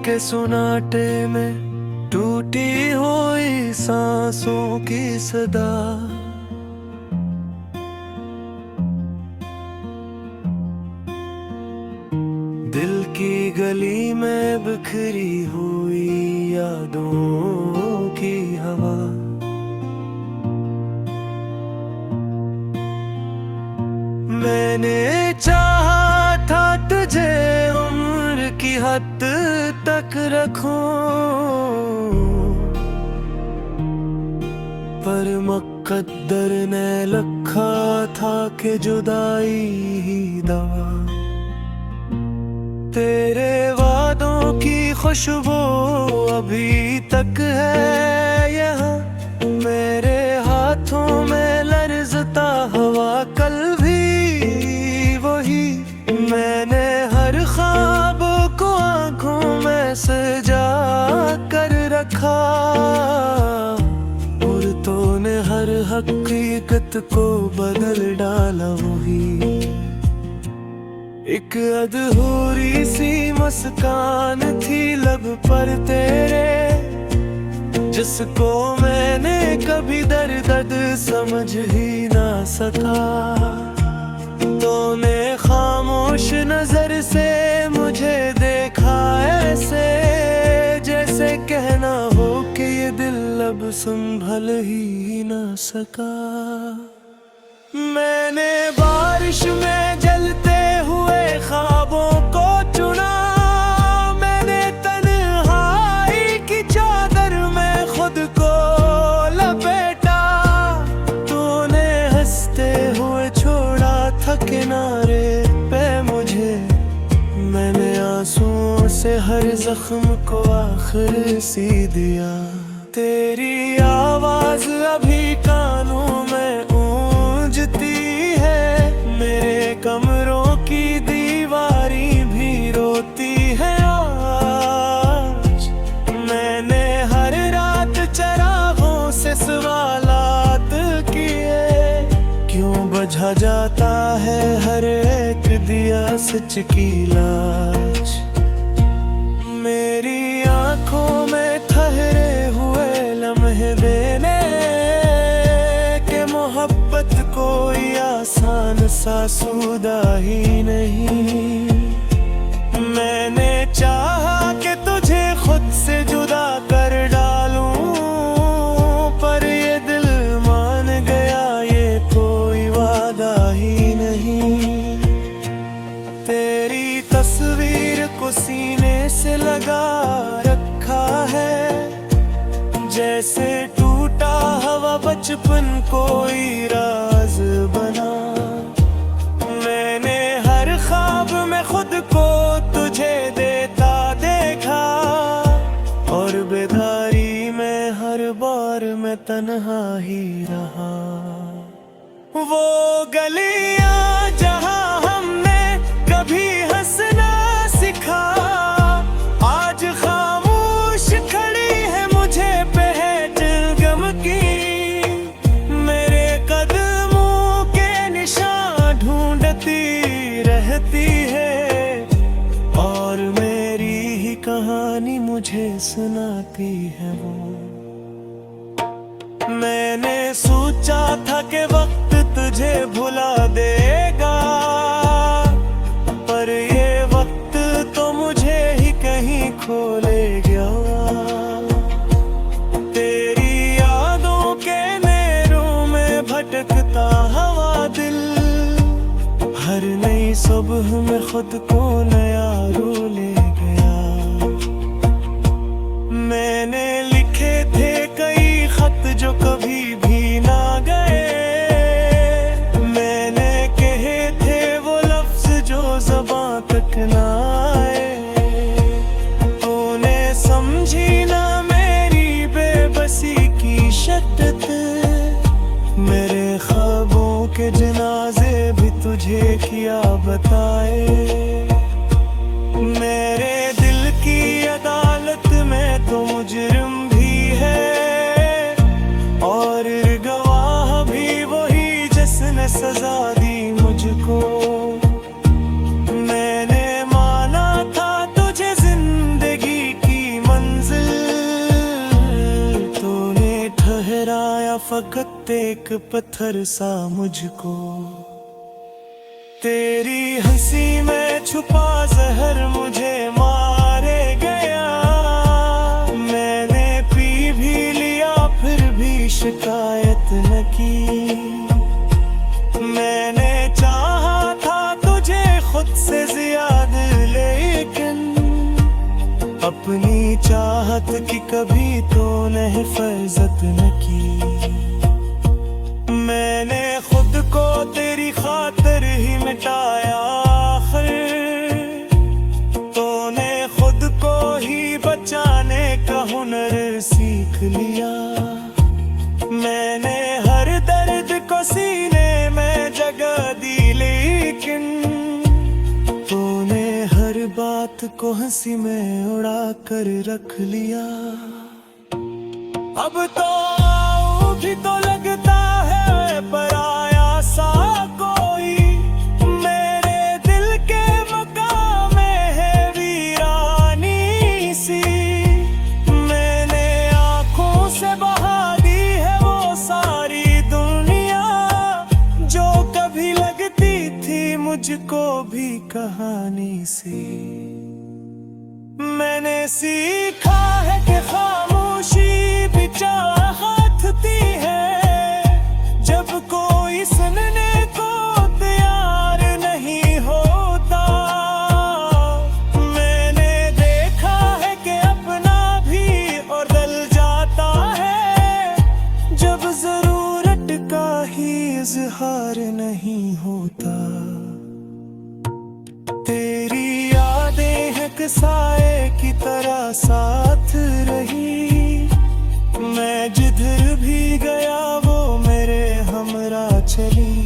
के सुनाटे में टूटी हुई सांसों की सदा। दिल की गली में बिखरी हुई यादों की हवा। मैंने चाहा था तुझे उम्र की हद तक रखूं, पर मुक़द्दर ने लिखा था कि जुदाई ही दवा। तेरे वादों की खुशबू अभी तक है यहाँ, मेरे हाथों में लर्ज़ता हवा कल भी वही। मैंने हर ख्वाब को आँखों में सजा कर रखा, और तूने हर हकीकत को बदल डाला वही। एक अधूरी सी मुस्कान थी लब पर तेरे, जिसको मैंने कभी दर्द समझ ही ना सका। तूने खामोश नजर से मुझे देखा ऐसे, जैसे कहना हो कि ये दिल अब संभल ही ना सका। मैंने बारिश में जलते हुए ख्वाबों को चुना, मैंने तन्हाई की चादर में खुद को लपेटा। तूने हंसते हुए छोड़ा था किनारे पे मुझे, मैंने आंसुओं से हर जख्म को आखिर सी दिया। तेरी आवाज अभी कानों में गूंजती है, मेरे कमरों की दीवारी भी रोती है आज। मैंने हर रात चरागों से सवालात किए, क्यों बुझा जाता है हर एक दिया सच की लाज। मेरी आंखों में ठहरे हुए लम्हे देने के, मोहब्बत कोई आसान सासूदा ही नहीं। मैंने चाहा कि तुझे खुद से जुदा कर डालूं, पर ये दिल मान गया ये कोई वादा ही नहीं। तेरी तस्वीर को सीने से लगा रखा है, जैसे टूटा हवा बचपन कोई राज बना। मैंने हर ख्वाब में खुद को तुझे देता देखा, और बेदारी में हर बार मैं तन्हा ही रहा। वो गलियां जहां हमने कभी हंसना सीखा, आज खामोश खड़ी है मुझे पहट गम की। मेरे कदमों के निशान ढूंढती रहती है, और मेरी ही कहानी मुझे सुनाती है वो। मैंने सोचा था कि वक्त तुझे भुला देगा, पर ये वक्त तो मुझे ही कहीं खो ले गया। तेरी यादों के नेरों में भटकता हवा दिल, हर नई सुबह में खुद को नया रू ले गया। मैंने लिखे थे कई खत जो कभी भी ना गए, मैंने कहे थे वो लफ्ज जो ज़बां तक ना आए। तूने समझी ना मेरी बेबसी की शिद्दत, मेरे ख्वाबों के जनाजे भी तुझे किया बताए। मेरे दिल की अदालत में तो मुजरिम भी है, और गवाह भी वही जिसने सजा दी मुझको। मैंने माना था तुझे जिंदगी वक्त एक पत्थर सा मुझको। तेरी हंसी में छुपा जहर मुझे मारे गया। मैंने पी भी लिया फिर भी शिकायत न की। मैंने चाहा था तुझे खुद से ज्यादा, लेकिन अपनी चाहत की कभी तूने हिफाजत न की। मैंने खुद को तेरी खातिर ही मिटाया। आखिर तूने खुद को ही बचाने का हुनर सीख लिया। मैंने हर दर्द को सीने में जगह दी, लेकिन तूने हर बात को हंसी में उड़ा कर रख लिया। अब तो भी तो लगता है पराया सा कोई, मेरे दिल के मकाम में है वीरानी सी। मैंने आंखों से बहा दी है वो सारी दुनिया, जो कभी लगती थी मुझको भी कहानी सी। मैंने सीखा है कि खामोशी भी चाहती है, जब कोई सुनने को तैयार नहीं होता। मैंने देखा है कि अपना भी और दल जाता है, जब जरूरत का ही इजहार नहीं होता। तेरी यादें हैं कि साए की तरह साथ रही। मैं जिधर भी गया वो मेरे हमरा चली।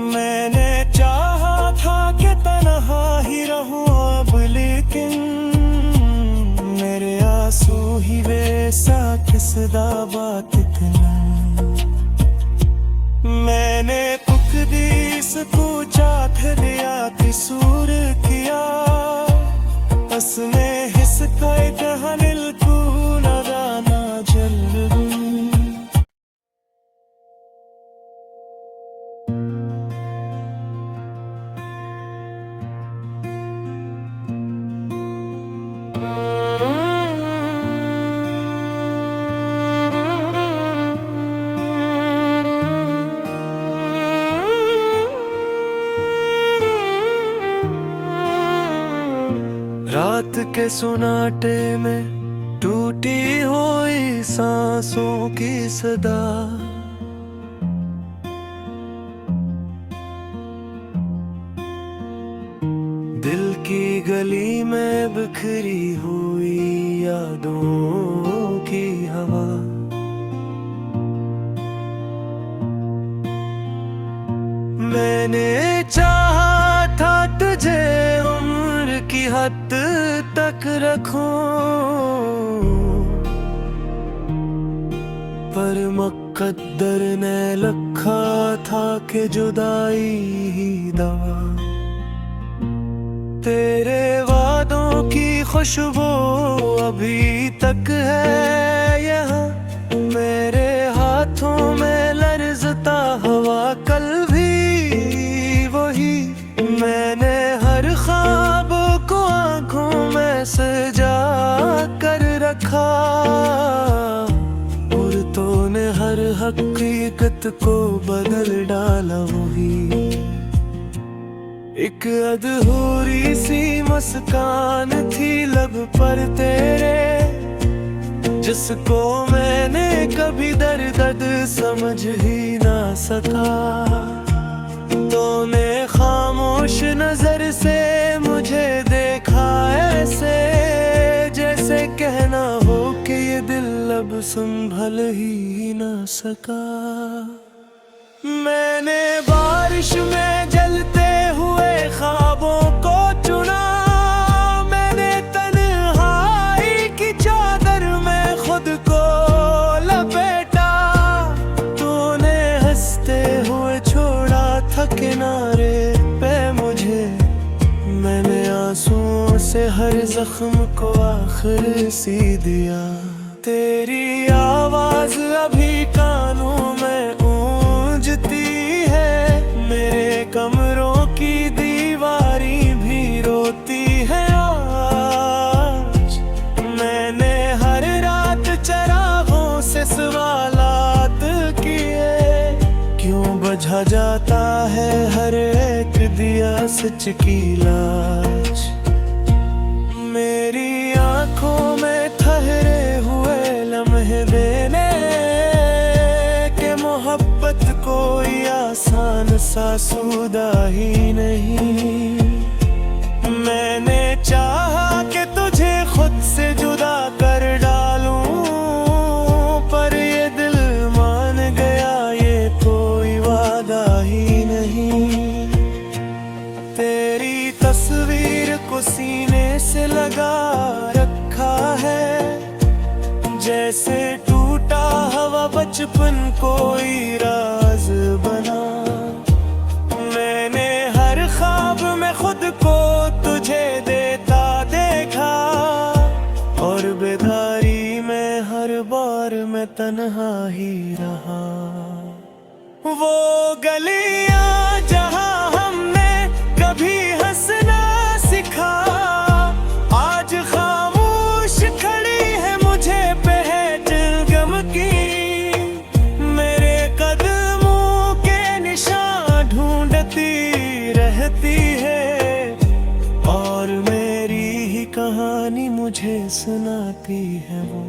मैंने चाहा था कि तन्हा ही रहूं अब, लेकिन मेरे आंसू ही वैसा किसदा बात इतना। मैंने पुकदीस पूछा थे दिया किसूर किया, असने हिस खाए कहानिल को नदाना जल। रात के सुनाटे में टूटी हुई सांसों की सदा, दिल की गली में बिखरी हुई यादों की हवा। मैंने चाहा था तुझे उम्र की हद तक रखूं, पर मुक़द्दर ने लिखा था कि जुदाई ही दवा। तेरे वादों की खुशबू अभी तक है यहाँ, मेरे हाथों में लर्ज़ता हवा कल भी वही। मैंने हर ख्वाब को आँखों में सजा कर रखा, और तूने हर हकीकत को बदल डाला वही। एक अधूरी सी मुस्कान थी लब पर तेरे, जिसको मैंने कभी दर्द समझ ही ना सका। तूने खामोश नजर से मुझे देखा ऐसे, जैसे कहना हो कि ये दिल अब संभल ही ना सका। मैंने बारिश में जलते हुए ख्वाबों को चुना, मैंने तन्हाई की चादर में खुद को लपेटा। तूने हंसते हुए छोड़ा था किनारे पे मुझे, मैंने आंसुओं से हर जख्म को आखिर सी दिया। तेरी आवाज अभी कानों में गूंजती है, मेरे कमरों की दीवारी भी रोती है आज। मैंने हर रात चरागों से सवालात किए, क्यों बुझा जाता है हर एक दिया सच की लाज। मेरी आंखों में ठहरे हुए लम्हे देने के मोहब्बत कोई आसान सा सौदा ही नहीं। मैंने चाहा कि तुझे खुद से जुदा कर डालूं, पर ये दिल मान गया ये कोई वादा ही नहीं। तेरी तस्वीर को सीने से लगा रखा है, जैसे टूटा हवा बचपन कोई राज बना। मैंने हर ख्वाब में खुद को तुझे देता देखा, और बेदारी में हर बार मैं तन्हा ही रहा। वो गलियां जहां हमने कभी हंसना सिखा, आज खामोश खड़ी है मुझे पहच गम की। मेरे कदमों के निशान ढूंढती रहती है, और मेरी ही कहानी मुझे सुनाती है वो।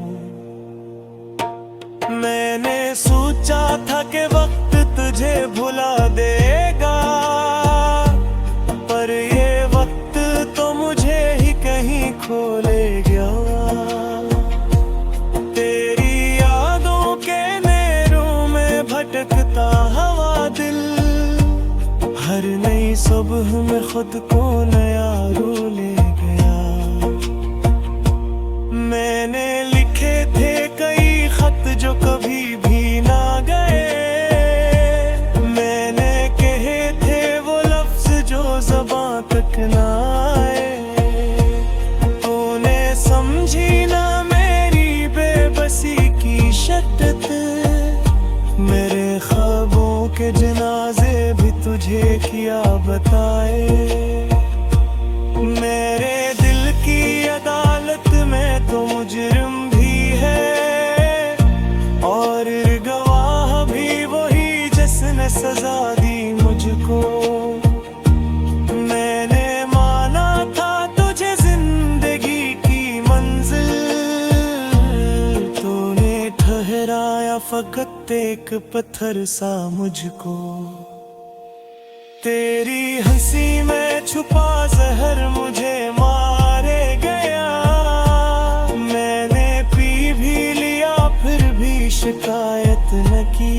मैंने सोचा था कि वक्त तुझे भुला देगा, पर ये वक्त तो मुझे ही कहीं खो ले गया। तेरी यादों के नेरों में भटकता हवा दिल, हर नई सुबह में खुद को नया रो ले गया। मैंने लिखे थे कई खत जो कभी भी ना गए, मैंने कहे थे वो लफ्ज जो ज़बां तक ना आए। तूने समझी ना मेरी बेबसी की शिद्दत, मेरे ख्वाबों के जनाजे भी तुझे किया बताए। मेरे दिल की अदालत में तो मुजरिम भी है, और गवाह भी वही जिसने सजा दी मुझको। मैंने माना था तुझे जिंदगी की मंजिल, तूने ठहराया फकत एक पत्थर सा मुझको। तेरी हंसी में छुपा जहर मुझे मारे गया, मैंने पी भी लिया फिर भी शिकायत न की।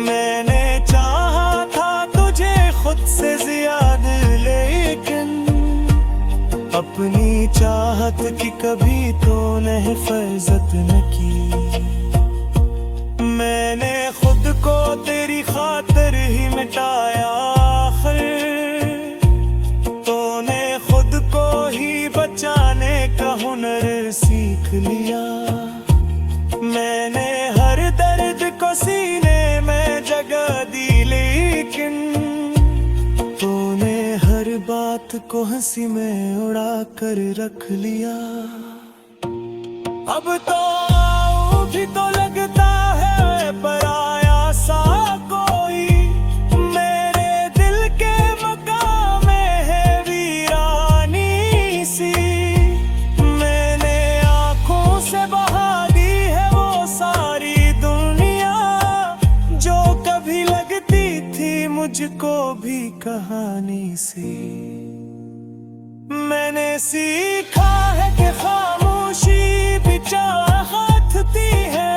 मैंने चाहा था तुझे खुद से ज्यादा, लेकिन अपनी चाहत की कभी तूने हिफाजत न की। मैंने खुद को तेरी खातिर ही मिटाया आखिर, तूने खुद को ही बचाने का हुनर सीख लिया। मैंने हर दर्द को सीने में जगह दी, लेकिन तूने हर बात को हंसी में उड़ा कर रख लिया। अब तो भी तो लगता है पराया सा कोई, मेरे दिल के मकाम में है वीरानी सी। मैंने आंखों से बहा दी है वो सारी दुनिया, जो कभी लगती थी मुझको भी कहानी सी। मैंने सीखा है कि खामोशी भी चाहती है,